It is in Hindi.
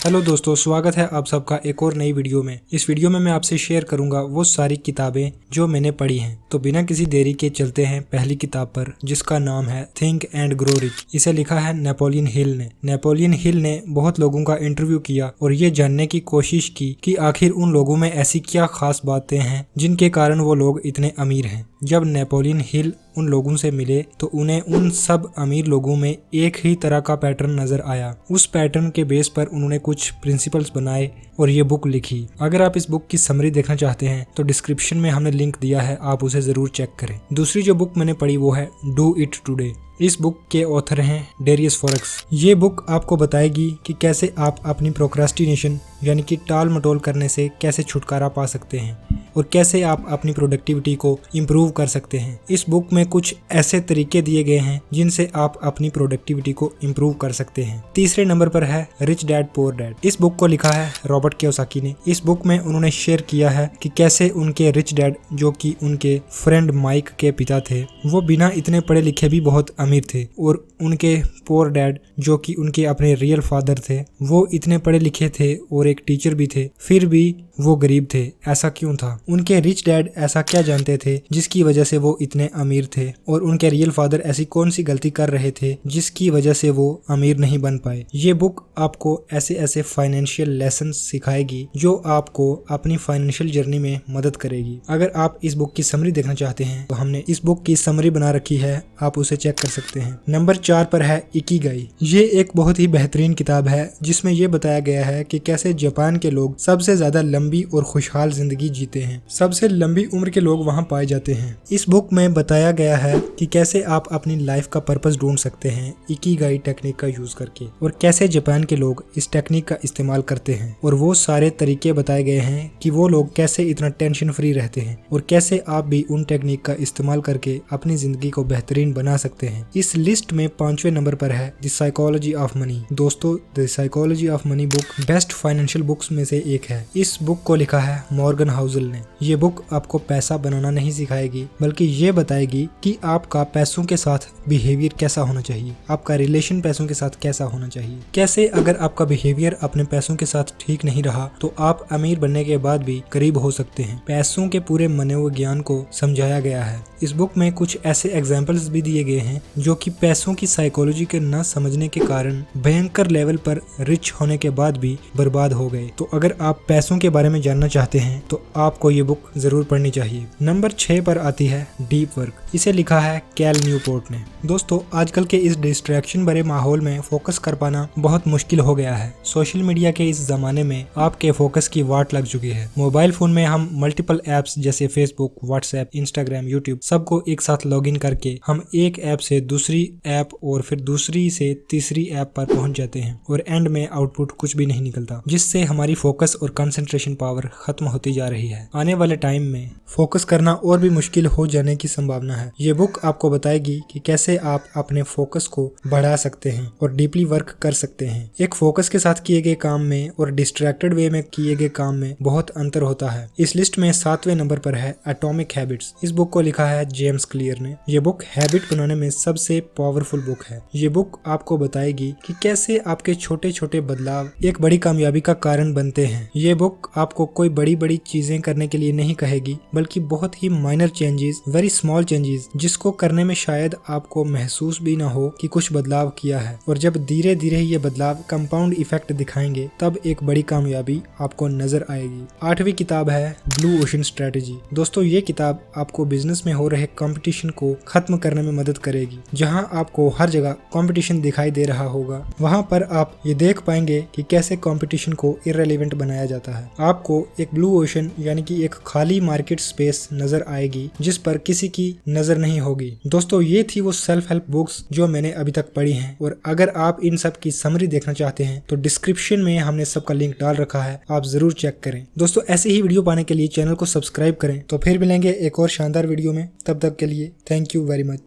हेलो दोस्तों, स्वागत है आप सबका एक और नई वीडियो में। इस वीडियो में मैं आपसे शेयर करूंगा वो सारी किताबें जो मैंने पढ़ी हैं। तो बिना किसी देरी के चलते हैं पहली किताब पर, जिसका नाम है थिंक एंड ग्रो रिच। इसे लिखा है नेपोलियन हिल ने। नेपोलियन हिल ने बहुत लोगों का इंटरव्यू किया और ये जानने की कोशिश की कि आखिर उन लोगों में ऐसी क्या खास बातें हैं जिनके कारण वो लोग इतने अमीर हैं। जब नेपोलियन हिल उन लोगों से मिले तो उन्हें उन सब अमीर लोगों में एक ही तरह का पैटर्न नजर आया। उस पैटर्न के बेस पर उन्होंने कुछ प्रिंसिपल्स बनाए और ये बुक लिखी। अगर आप इस बुक की समरी देखना चाहते हैं तो डिस्क्रिप्शन में हमने लिंक दिया है, आप उसे जरूर चेक करें। दूसरी जो बुक मैंने पढ़ी वो है डू इट टुडे। इस बुक के ऑथर हैं डेरियस फॉरेक्स। ये बुक आपको बताएगी कि कैसे आप अपनी प्रोक्रेस्टिनेशन यानी कि टाल मटोल करने से कैसे छुटकारा पा सकते हैं और कैसे आप अपनी प्रोडक्टिविटी को इम्प्रूव कर सकते हैं। इस बुक में कुछ ऐसे तरीके दिए गए हैं जिनसे आप अपनी प्रोडक्टिविटी को इम्प्रूव कर सकते हैं। तीसरे नंबर पर है रिच डैड पुअर डैड। इस बुक को लिखा है रॉबर्ट कियोसाकी ने। इस बुक में उन्होंने शेयर किया है कि कैसे उनके रिच डैड, जो कि उनके फ्रेंड माइक के पिता थे, वो बिना इतने पढ़े लिखे भी बहुत अमीर थे, और उनके पुअर डैड, जो कि उनके अपने रियल फादर थे, वो इतने पढ़े लिखे थे और एक टीचर भी थे, फिर भी वो गरीब थे। ऐसा क्यों था? उनके रिच डैड ऐसा क्या जानते थे जिसकी वजह से वो इतने अमीर थे, और उनके रियल फादर ऐसी कौन सी गलती कर रहे थे जिसकी वजह से वो अमीर नहीं बन पाए। ये बुक आपको ऐसे ऐसे फाइनेंशियल लेसन सिखाएगी जो आपको अपनी फाइनेंशियल जर्नी में मदद करेगी। अगर आप इस बुक की समरी देखना चाहते हैं तो हमने इस बुक की समरी बना रखी है, आप उसे चेक कर सकते हैं। नंबर 4 पर है इकिगाई। ये एक बहुत ही बेहतरीन किताब है जिसमें ये बताया गया है कि कैसे जापान के लोग सबसे ज्यादा लंबी और खुशहाल जिंदगी जीते हैं। सबसे लंबी उम्र के लोग वहाँ पाए जाते हैं। इस बुक में बताया गया है कि कैसे आप अपनी लाइफ का पर्पस ढूंढ सकते हैं इकिगाई टेक्निक का यूज करके, और कैसे जापान के लोग इस टेक्निक का इस्तेमाल करते हैं, और वो सारे तरीके बताए गए हैं कि वो लोग कैसे इतना टेंशन फ्री रहते हैं और कैसे आप भी उन टेक्निक का इस्तेमाल करके अपनी जिंदगी को बेहतरीन बना सकते हैं। इस लिस्ट में 5वें नंबर पर है द साइकोलॉजी ऑफ मनी। दोस्तों, the psychology of money book best financial books में से एक है। इस बुक को लिखा है मॉर्गन हाउसल ने। ये बुक आपको पैसा बनाना नहीं सिखाएगी, बल्कि ये बताएगी कि आपका पैसों के साथ बिहेवियर कैसा होना चाहिए, आपका रिलेशन पैसों के साथ कैसा होना चाहिए, कैसे अगर आपका बिहेवियर अपने पैसों के साथ ठीक नहीं रहा तो आप अमीर बनने के बाद भी गरीब हो सकते हैं। पैसों के पूरे मनोविज्ञान को समझाया गया है। इस बुक में कुछ ऐसे एग्जाम्पल्स भी दिए गए हैं जो कि पैसों की साइकोलॉजी के न समझने के कारण भयंकर लेवल पर रिच होने के बाद भी बर्बाद हो गए। तो अगर आप पैसों के बारे में जानना चाहते हैं तो आपको ये बुक जरूर पढ़नी चाहिए। नंबर 6 पर आती है डीप वर्क। इसे लिखा है कैल न्यूपोर्ट ने। दोस्तों, आजकल के इस डिस्ट्रैक्शन भरे माहौल में फोकस कर पाना बहुत मुश्किल हो गया है। सोशल मीडिया के इस जमाने में आपके फोकस की वाट लग चुकी है। मोबाइल फोन में हम मल्टीपल एप्स जैसे फेसबुक, व्हाट्सएप, इंस्टाग्राम, यूट्यूब सबको एक साथ लॉगिन करके हम एक ऐप से दूसरी ऐप और फिर दूसरी से तीसरी ऐप पर पहुंच जाते हैं, और एंड में आउटपुट कुछ भी नहीं निकलता, जिससे हमारी फोकस और कंसंट्रेशन पावर खत्म होती जा रही है। आने वाले टाइम में फोकस करना और भी मुश्किल हो जाने की संभावना है। ये बुक आपको बताएगी कि कैसे आप अपने फोकस को बढ़ा सकते हैं और डीपली वर्क कर सकते हैं। एक फोकस के साथ किए गए काम में और डिस्ट्रैक्टेड वे में किए गए काम में बहुत अंतर होता है। इस लिस्ट में 7वें नंबर पर है एटॉमिक हैबिट्स। इस बुक को लिखा है जेम्स क्लियर ने। ये बुक हैबिट बनाने में सबसे पावरफुल बुक है। ये बुक आपको बताएगी कि कैसे आपके छोटे छोटे बदलाव एक बड़ी कामयाबी का कारण बनते हैं। ये बुक आपको कोई बड़ी बड़ी चीजें करने के लिए नहीं कहेगी, बल्कि बहुत ही minor changes, very small changes, जिसको करने में शायद आपको महसूस भी ना हो कि कुछ बदलाव किया है, और जब धीरे धीरे ये बदलाव कंपाउंड इफेक्ट दिखाएंगे तब एक बड़ी कामयाबी आपको नजर आएगी। 8वीं किताब है ब्लू ओशन स्ट्रेटेजी। दोस्तों, ये किताब आपको बिजनेस में हो रहे कंपटीशन को खत्म करने में मदद करेगी। जहां आपको हर जगह कंपटीशन दिखाई दे रहा होगा, वहां पर आप ये देख पाएंगे कि कैसे कंपटीशन को इररिलेवेंट बनाया जाता है। आपको एक ब्लू ओशन यानी कि एक खाली मार्केट स्पेस नजर आएगी जिस पर किसी की नजर नहीं होगी। दोस्तों, ये थी वो सेल्फ हेल्प बुक्स जो मैंने अभी तक पढ़ी हैं, और अगर आप इन सब की समरी देखना चाहते हैं तो डिस्क्रिप्शन में हमने सबका लिंक डाल रखा है, आप जरूर चेक करें। दोस्तों, ऐसे ही वीडियो पाने के लिए चैनल को सब्सक्राइब करें। तो फिर मिलेंगे एक और शानदार वीडियो में, तब तक के लिए थैंक यू वेरी मच।